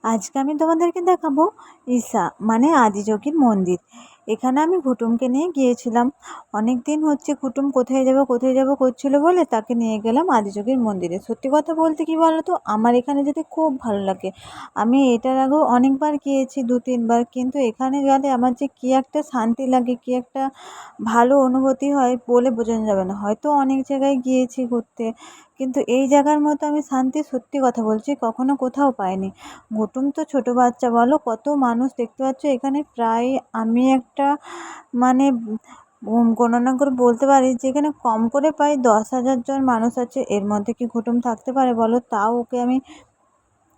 আজকে আমি তোমাদেরকে দেখাবো ঈশা মানে আদিযোগীর মন্দির। এখানে আমি কুটুমকে নিয়ে গিয়েছিলাম। অনেক দিন হচ্ছে কুটুম কোথায় যাব করছিল বলে তাকে নিয়ে গেলাম আদিযোগীর মন্দিরে। সত্যি কথা বলতে কি বলো তো, আমার এখানে যেতে খুব ভালো লাগে। আমি এটার আগেও অনেকবার গিয়েছি, 2-3 বার, কিন্তু এখানে গেলে আমার যে কী একটা শান্তি লাগে, কী একটা ভালো অনুভূতি হয় বলে বোঝানো যাবে না। হয়তো অনেক জায়গায় গিয়েছি ঘুরতে, কিন্তু এই জায়গার মতো আমি শান্তি, সত্যি কথা বলছি, কখনো কোথাও পাইনি। ঘুটুম তো ছোটো বাচ্চা, বলো কত মানুষ দেখতে পাচ্ছ এখানে। প্রায় আমি একটা মানে গণনা করে বলতে পারি যে এখানে কম করে প্রায় 10,000 জন মানুষ আছে। এর মধ্যে কি ঘুটুম থাকতে পারে বলো? তাও ওকে আমি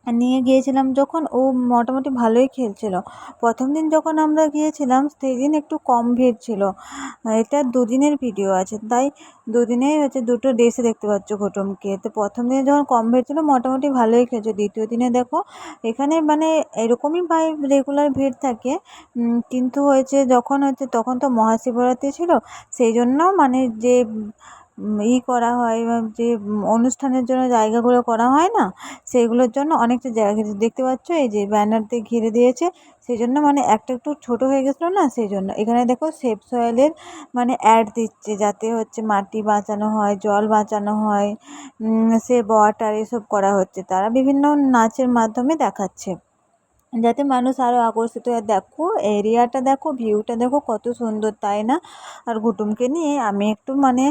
নিয়ে গিয়েছিলাম যখন, ও মোটামুটি ভালোই খেলছিল। প্রথম দিন যখন আমরা গিয়েছিলাম সেই দিন একটু কম ভিড় ছিল। এটা 2 দিনের ভিডিও আছে, তাই 2 দিনেই হচ্ছে 2টো ড্রেসে দেখতে পাচ্ছ ঘুটুমকে। তো প্রথম দিনে যখন কম ভিড় ছিল মোটামুটি ভালোই খেলছে। দ্বিতীয় দিনে দেখো এখানে মানে এরকমই প্রায় রেগুলার ভিড় থাকে। কিন্তু হয়েছে যখন হচ্ছে তখন তো মহাশিবরাত্রি ছিল, সেই জন্য মানে যে করা হয় যে অনুষ্ঠানের জন্য জায়গাগুলো করা হয় না, সেইগুলোর জন্য অনেকটা জায়গা দেখতে পাচ্ছ, এই যে ব্যানার দিয়ে ঘিরে দিয়েছে। সেই জন্য মানে একটা একটু ছোটো হয়ে গেছিলো না, সেই জন্য এখানে দেখো সেভ সয়েলের মানে অ্যাড দিচ্ছে, যাতে হচ্ছে মাটি বাঁচানো হয়, জল বাঁচানো হয়, সেভ ওয়াটার এসব করা হচ্ছে। তারা বিভিন্ন নাচের মাধ্যমে দেখাচ্ছে যাতে মানুষ আরও আকর্ষিত হয়। দেখো এরিয়াটা দেখো, ভিউটা দেখো কত সুন্দর, তাই না? আর ঘুটুমকে নিয়ে আমি একটু মানে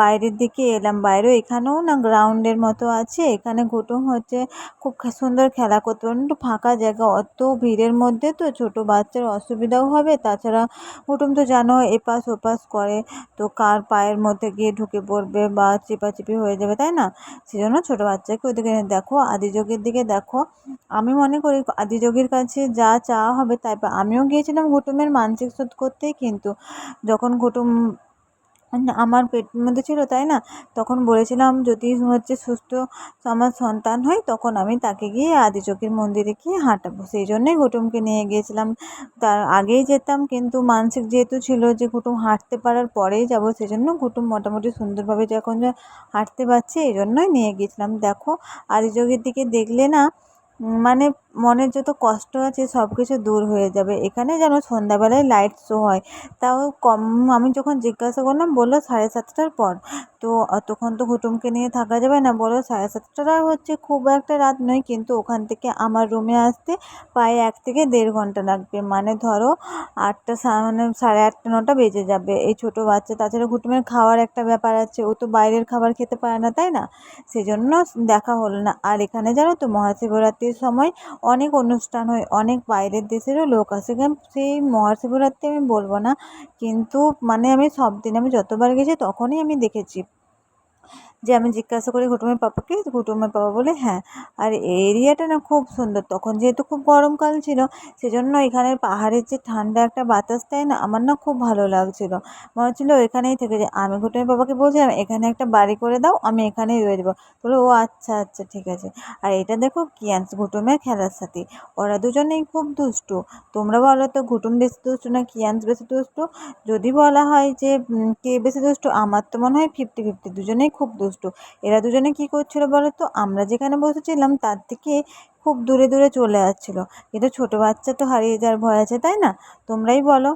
বাইরের দিকে এলাম। বাইরেও এখানেও না গ্রাউন্ডের মতো আছে, এখানে ঘুটুম হচ্ছে খুব সুন্দর খেলা করতে পারে। একটু ফাঁকা জায়গা, অত ভিড়ের মধ্যে তো ছোটো বাচ্চার অসুবিধাও হবে। তাছাড়া ঘুটুম তো জানো এপাশ ওপাশ করে, তো কার পায়ের মধ্যে গিয়ে ঢুকে পড়বে বা চিপাচিপি হয়ে যাবে, তাই না? সেজন্য ছোটো বাচ্চাকে ওদিকে দেখো, আদিযোগীর দিকে দেখো। আমি মনে করি আদিযোগীর কাছে যা চাওয়া হবে তাই আমিও গিয়েছিলাম ঘুটুমের মানসিক শোধ করতেই, কিন্তু যখন ঘুটুম আমার পেটের মধ্যে ছিল, তাই না, তখন বলেছিলাম যদি হচ্ছে সুস্থ আমার সন্তান হয় তখন আমি তাকে গিয়ে আদিযোগীর মন্দিরে গিয়ে হাঁটাবো। সেই জন্যই ঘুটুমকে নিয়ে গিয়েছিলাম। তার আগেই যেতাম, কিন্তু মানসিক যেহেতু ছিল যে ঘুটুম হাঁটতে পারার পরেই যাব, সেজন্য ঘুটুম মোটামুটি সুন্দরভাবে যখন হাঁটতে পারছে এই জন্যই নিয়ে গিয়েছিলাম। দেখো আদিযোগীর দিকে দেখলে না মানে মনের যত কষ্ট আছে সব কিছু দূর হয়ে যাবে। এখানে যেন সন্ধ্যাবেলায় লাইট শো হয়, তাও কম। আমি যখন জিজ্ঞাসা করলাম বললো 7:30টার পর। তো অতক্ষণ তো ঘুটুমকে নিয়ে থাকা যাবে না, বলো 7:30টা হচ্ছে খুব একটা রাত নয়, কিন্তু ওখান থেকে আমার রুমে আসতে প্রায় 1 থেকে 1.5 ঘন্টা লাগবে। মানে ধরো 8টা মানে 8:30-9টা বেজে যাবে। এই ছোটো বাচ্চা, তাছাড়া ঘুটুমের খাওয়ার একটা ব্যাপার আছে, ও তো বাইরের খাবার খেতে পারে না, তাই না? সেজন্য দেখা হলো না। আর এখানে জানো তো মহাশিবরাত্রির সময় অনেক অনুষ্ঠান হয়, অনেক বাইরের দেশেরও লোক আসে। সেই মহাশিবরাত্রি আমি বলবো না, কিন্তু মানে আমি সব দিন আমি যতবার গেছি তখনই আমি দেখেছি যে আমি জিজ্ঞাসা করি ঘুটুমের পাপাকে, ঘুটুমের পাপা বলে হ্যাঁ। আর এরিয়াটা না খুব সুন্দর। তখন যেহেতু খুব গরমকাল ছিল, সেজন্য এখানের পাহাড়ের যে ঠান্ডা একটা বাতাস দেয় না, আমার না খুব ভালো লাগছিল। মনে হচ্ছিলো এখানেই থেকে যাই। আমি ঘুটুমের বাবাকে বলছিলাম এখানে একটা বাড়ি করে দাও, আমি এখানেই রয়ে যাবো। বললো ও আচ্ছা আচ্ছা ঠিক আছে। আর এটা দেখো কিয়ান্স, ঘুটুমের খেলার সাথী। ওরা দুজনেই খুব দুষ্টু। তোমরা বলো তো ঘুটুম বেশি দুষ্টু না কিয়ান্স বেশি দুষ্টু? যদি বলা হয় যে কে বেশি দুষ্টু, আমার তো মনে হয় 50-50, দুজনেই খুব দুষ্টু। এরা দুজনে কি করছিল বলো তো, আমরা যেখানে বসেছিলাম তার থেকে খুব দূরে দূরে চলে যাচ্ছিলো, কিন্তু ছোটো বাচ্চা তো হারিয়ে যাওয়ার ভয় আছে, তাই না? তোমরাই বলো।